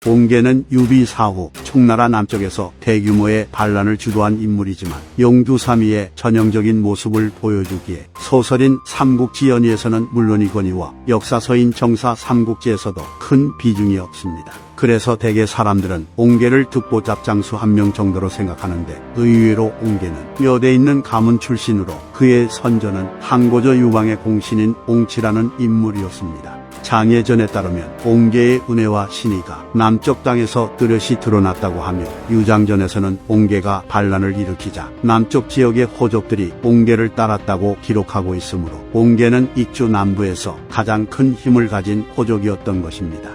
옹계는 유비 사후 총나라 남쪽에서 대규모의 반란을 주도한 인물이지만 용두삼위의 전형적인 모습을 보여주기에 소설인 삼국지연의에서는 물론이거니와 역사서인 정사 삼국지에서도 큰 비중이 없습니다. 그래서 대개 사람들은 옹계를 특보잡장수 한 명 정도로 생각하는데 의외로 옹계는 여대에 있는 가문 출신으로 그의 선조는 항고조 유방의 공신인 옹치라는 인물이었습니다. 장예전에 따르면 옹계의 은혜와 신의가 남쪽 땅에서 뚜렷이 드러났다고 하며 유장전에서는 옹계가 반란을 일으키자 남쪽 지역의 호족들이 옹계를 따랐다고 기록하고 있으므로 옹계는 익주 남부에서 가장 큰 힘을 가진 호족이었던 것입니다.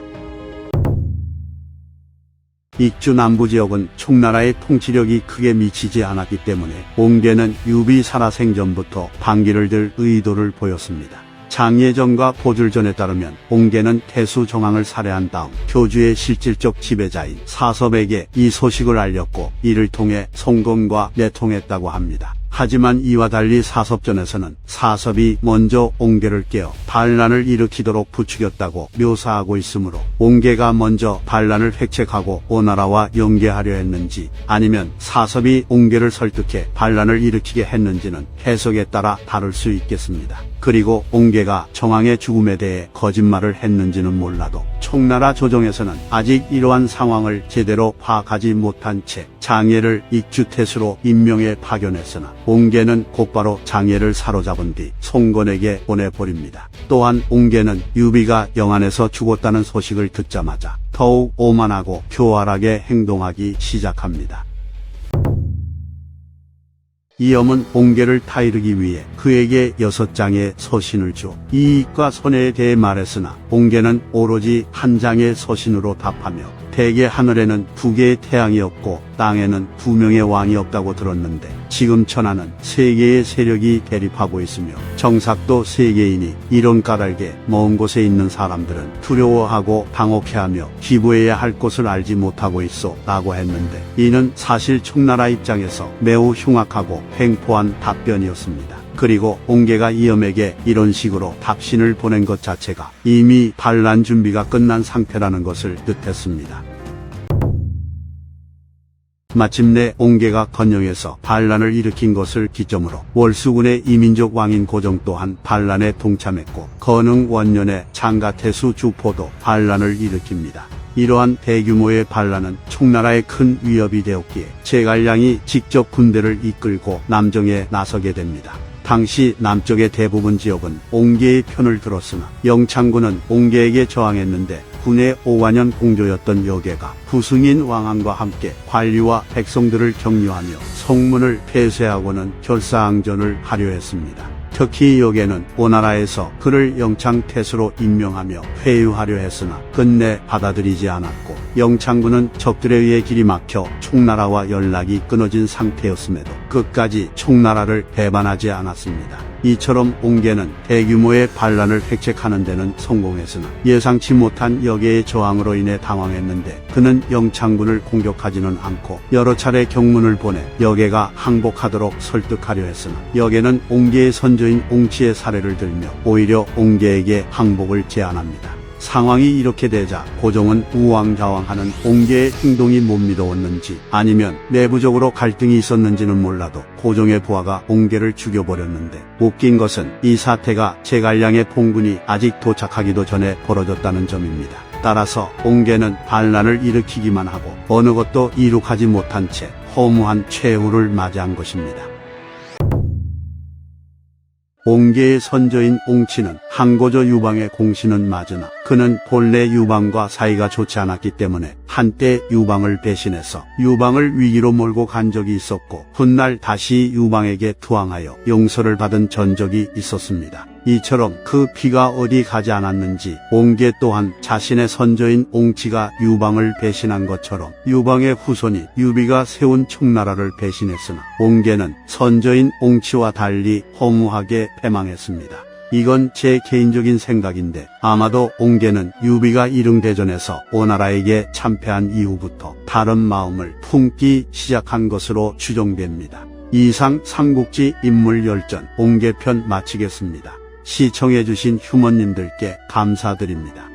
익주 남부 지역은 총나라의 통치력이 크게 미치지 않았기 때문에 옹계는 유비 살아생전부터 반기를 들 의도를 보였습니다. 장예전과 보줄전에 따르면 옹계는 태수 정왕을 살해한 다음 교주의 실질적 지배자인 사섭에게 이 소식을 알렸고 이를 통해 송건과 내통했다고 합니다. 하지만 이와 달리 사섭전에서는 사섭이 먼저 옹계를 깨어 반란을 일으키도록 부추겼다고 묘사하고 있으므로 옹계가 먼저 반란을 획책하고 오나라와 연계하려 했는지 아니면 사섭이 옹계를 설득해 반란을 일으키게 했는지는 해석에 따라 다를 수 있겠습니다. 그리고 옹계가 정왕의 죽음에 대해 거짓말을 했는지는 몰라도 총나라 조정에서는 아직 이러한 상황을 제대로 파악하지 못한 채 장예를 익주태수로 임명해 파견했으나 옹계는 곧바로 장예를 사로잡은 뒤 송건에게 보내버립니다. 또한 옹계는 유비가 영안에서 죽었다는 소식을 듣자마자 더욱 오만하고 교활하게 행동하기 시작합니다. 이염은 옹계를 타이르기 위해 그에게 6장의 서신을 줘 이익과 손해에 대해 말했으나 옹계는 오로지 한 장의 서신으로 답하며 대개 하늘에는 2개의 태양이 없고 땅에는 2명의 왕이 없다고 들었는데 지금 천하는 3개의 세력이 대립하고 있으며 정삭도 3개이니 이런 까닭에 먼 곳에 있는 사람들은 두려워하고 당혹해하며 기부해야 할 곳을 알지 못하고 있어 라고 했는데 이는 사실 총나라 입장에서 매우 흉악하고 횡포한 답변이었습니다. 그리고 옹계가 이염에게 이런 식으로 답신을 보낸 것 자체가 이미 반란 준비가 끝난 상태라는 것을 뜻했습니다. 마침내 옹계가 건영에서 반란을 일으킨 것을 기점으로 월수군의 이민족 왕인 고종 또한 반란에 동참했고 건흥 원년에 장가태수 주포도 반란을 일으킵니다. 이러한 대규모의 반란은 총나라에 큰 위협이 되었기에 제갈량이 직접 군대를 이끌고 남정에 나서게 됩니다. 당시 남쪽의 대부분 지역은 옹계의 편을 들었으나 영창군은 옹계에게 저항했는데 군의 오관현 공조였던 여계가 부승인 왕안과 함께 관리와 백성들을 격려하며 성문을 폐쇄하고는 결사항전을 하려 했습니다. 특히 여계는 오나라에서 그를 영창태수로 임명하며 회유하려 했으나 끝내 받아들이지 않았고 영창군은 적들에 의해 길이 막혀 총나라와 연락이 끊어진 상태였음에도 끝까지 총나라를 배반하지 않았습니다. 이처럼 옹계는 대규모의 반란을 획책하는 데는 성공했으나 예상치 못한 여계의 저항으로 인해 당황했는데 그는 영창군을 공격하지는 않고 여러 차례 경문을 보내 여계가 항복하도록 설득하려 했으나 여계는 옹계의 선조인 옹치의 사례를 들며 오히려 옹계에게 항복을 제안합니다. 상황이 이렇게 되자 고종은 우왕좌왕하는 옹계의 행동이 못 믿어왔는지 아니면 내부적으로 갈등이 있었는지는 몰라도 고종의 부하가 옹계를 죽여버렸는데 웃긴 것은 이 사태가 제갈량의 봉군이 아직 도착하기도 전에 벌어졌다는 점입니다. 따라서 옹계는 반란을 일으키기만 하고 어느 것도 이룩하지 못한 채 허무한 최후를 맞이한 것입니다. 옹계의 선조인 옹치는 항고조 유방의 공신은 맞으나 그는 본래 유방과 사이가 좋지 않았기 때문에 한때 유방을 배신해서 유방을 위기로 몰고 간 적이 있었고 훗날 다시 유방에게 투항하여 용서를 받은 전적이 있었습니다. 이처럼 그 피가 어디 가지 않았는지 옹계 또한 자신의 선조인 옹치가 유방을 배신한 것처럼 유방의 후손이 유비가 세운 총나라를 배신했으나 옹계는 선조인 옹치와 달리 허무하게 패망했습니다. 이건 제 개인적인 생각인데 아마도 옹계는 유비가 일흥대전에서 오나라에게 참패한 이후부터 다른 마음을 품기 시작한 것으로 추정됩니다. 이상 삼국지 인물열전 옹계편 마치겠습니다. 시청해주신 휴머님들께 감사드립니다.